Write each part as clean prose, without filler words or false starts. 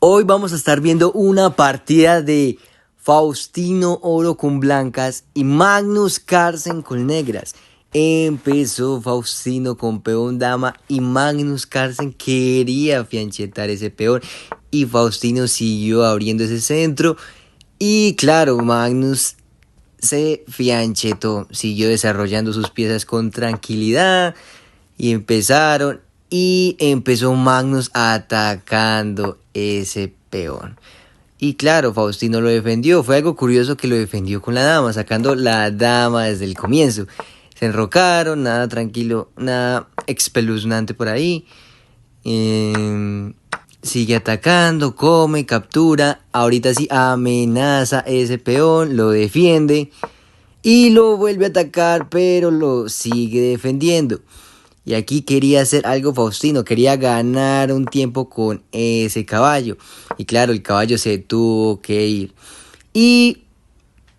Hoy vamos a estar viendo una partida de Faustino Oro con blancas y Magnus Carlsen con negras. Empezó Faustino con peón dama y Magnus Carlsen quería fianchetar ese peón y Faustino siguió abriendo ese centro y claro, Magnus se fianchetó, siguió desarrollando sus piezas con tranquilidad y empezó Magnus atacando ese peón. Y claro, Faustino lo defendió. Fue algo curioso que lo defendió con la dama, sacando la dama desde el comienzo. Se enrocaron, nada tranquilo, nada espeluznante por ahí. Sigue atacando, come, captura. Ahorita sí amenaza ese peón, lo defiende. Y lo vuelve a atacar, pero lo sigue defendiendo. Y aquí quería hacer algo Faustino, quería ganar un tiempo con ese caballo. Y claro, el caballo se tuvo que ir. Y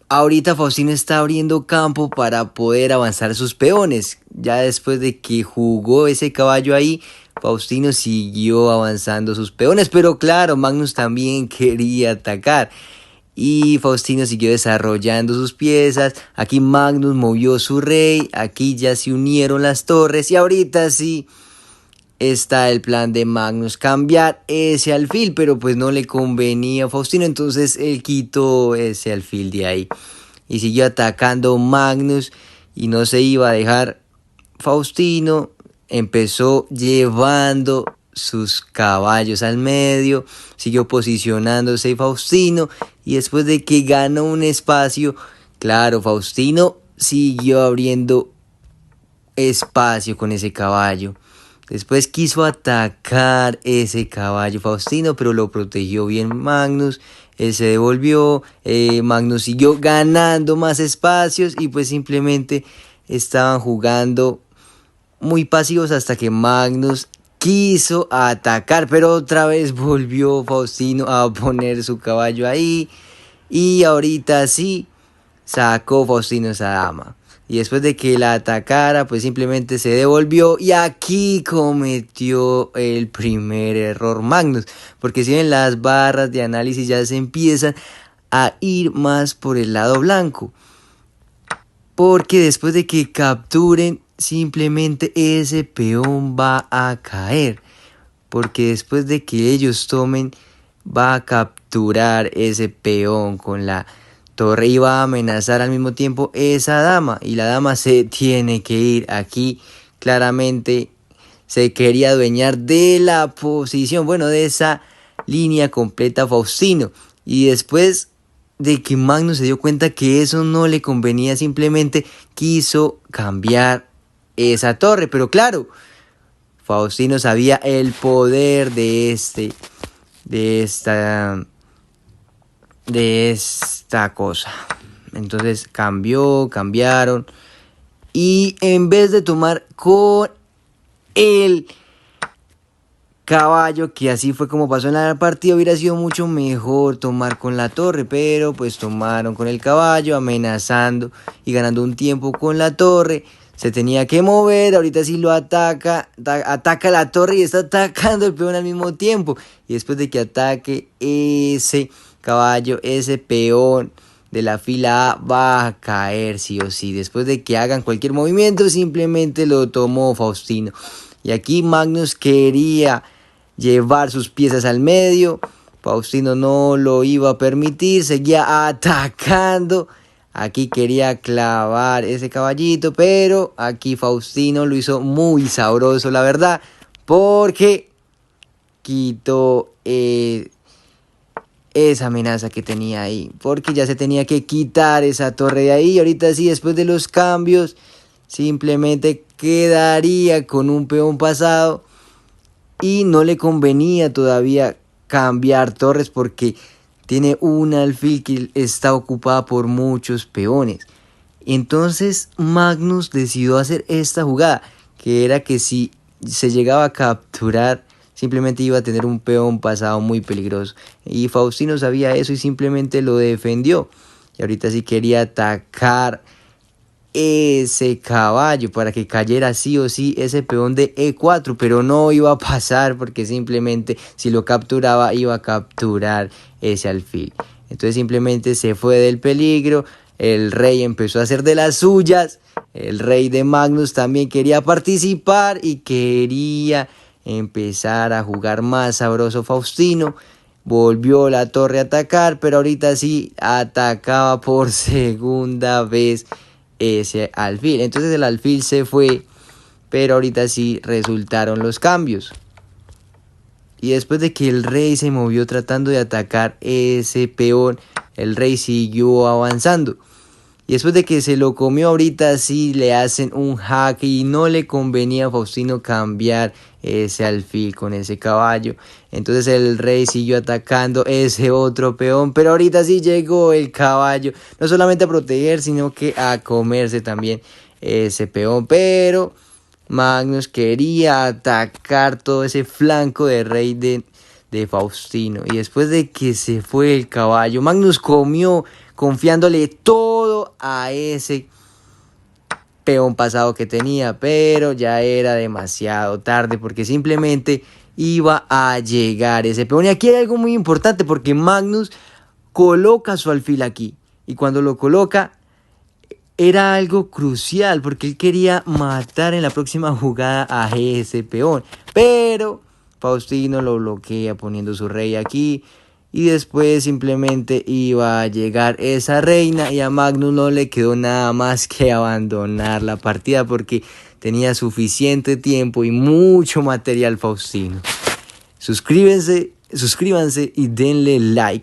ahorita Faustino está abriendo campo para poder avanzar sus peones. Ya después de que jugó ese caballo ahí, Faustino siguió avanzando sus peones. Pero claro, Magnus también quería atacar. Y Faustino siguió desarrollando sus piezas. Aquí Magnus movió su rey. Aquí ya se unieron las torres. Y ahorita sí está el plan de Magnus cambiar ese alfil. Pero pues no le convenía a Faustino. Entonces él quitó ese alfil de ahí. Y siguió atacando Magnus. Y no se iba a dejar Faustino. Empezó llevando sus caballos al medio, siguió posicionándose Faustino y después de que ganó un espacio, claro, Faustino siguió abriendo espacio con ese caballo. Después quiso atacar ese caballo Faustino, pero lo protegió bien Magnus. Él se devolvió, Magnus siguió ganando más espacios y pues simplemente estaban jugando muy pasivos hasta que Magnus quiso atacar, pero otra vez volvió Faustino a poner su caballo ahí. Y ahorita sí sacó Faustino esa dama. Y después de que la atacara, pues simplemente se devolvió. Y aquí cometió el primer error Magnus. Porque si ven, las barras de análisis ya se empiezan a ir más por el lado blanco. Porque después de que capturen, simplemente ese peón va a caer. Porque después de que ellos tomen, va a capturar ese peón con la torre y va a amenazar al mismo tiempo esa dama. Y la dama se tiene que ir. Aquí claramente se quería adueñar de la posición, bueno, de esa línea completa Faustino. Y después de que Magnus se dio cuenta que eso no le convenía, simplemente quiso cambiar esa torre. Pero claro, Faustino sabía el poder de esta cosa. Entonces cambiaron. Y en vez de tomar con el caballo, que así fue como pasó en la partida, hubiera sido mucho mejor tomar con la torre, pero pues tomaron con el caballo, amenazando y ganando un tiempo con la torre. Se tenía que mover, ahorita sí lo ataca la torre y está atacando el peón al mismo tiempo. Y después de que ataque ese caballo, ese peón de la fila A va a caer sí o sí. Después de que hagan cualquier movimiento, simplemente lo tomó Faustino. Y aquí Magnus quería llevar sus piezas al medio. Faustino no lo iba a permitir, seguía atacando. Aquí quería clavar ese caballito, pero aquí Faustino lo hizo muy sabroso, la verdad, porque quitó esa amenaza que tenía ahí, porque ya se tenía que quitar esa torre de ahí. Y ahorita sí, después de los cambios, simplemente quedaría con un peón pasado y no le convenía todavía cambiar torres porque tiene un alfil que está ocupada por muchos peones. Entonces Magnus decidió hacer esta jugada, que era que si se llegaba a capturar, simplemente iba a tener un peón pasado muy peligroso. Y Faustino sabía eso y simplemente lo defendió. Y ahorita sí quería atacar ese caballo para que cayera sí o sí ese peón de E4, pero no iba a pasar porque simplemente si lo capturaba iba a capturar ese alfil. Entonces simplemente se fue del peligro, el rey empezó a hacer de las suyas, el rey de Magnus también quería participar y quería empezar a jugar más sabroso Faustino. Volvió la torre a atacar, pero ahorita sí atacaba por segunda vez ese alfil. Entonces el alfil se fue, pero ahorita sí resultaron los cambios. Y después de que el rey se movió tratando de atacar ese peón, el rey siguió avanzando. Y después de que se lo comió, ahorita sí le hacen un jaque y no le convenía a Faustino cambiar ese alfil con ese caballo. Entonces el rey siguió atacando ese otro peón, pero ahorita sí llegó el caballo, no solamente a proteger, sino que a comerse también ese peón. Pero Magnus quería atacar todo ese flanco de rey de Faustino. Y después de que se fue el caballo, Magnus comió confiándole todo a ese peón pasado que tenía, pero ya era demasiado tarde porque simplemente iba a llegar ese peón. Y aquí hay algo muy importante porque Magnus coloca su alfil aquí y cuando lo coloca era algo crucial porque él quería matar en la próxima jugada a ese peón, pero Faustino lo bloquea poniendo su rey aquí y después simplemente iba a llegar esa reina y a Magnus no le quedó nada más que abandonar la partida porque tenía suficiente tiempo y mucho material Faustino. Suscríbanse y denle like.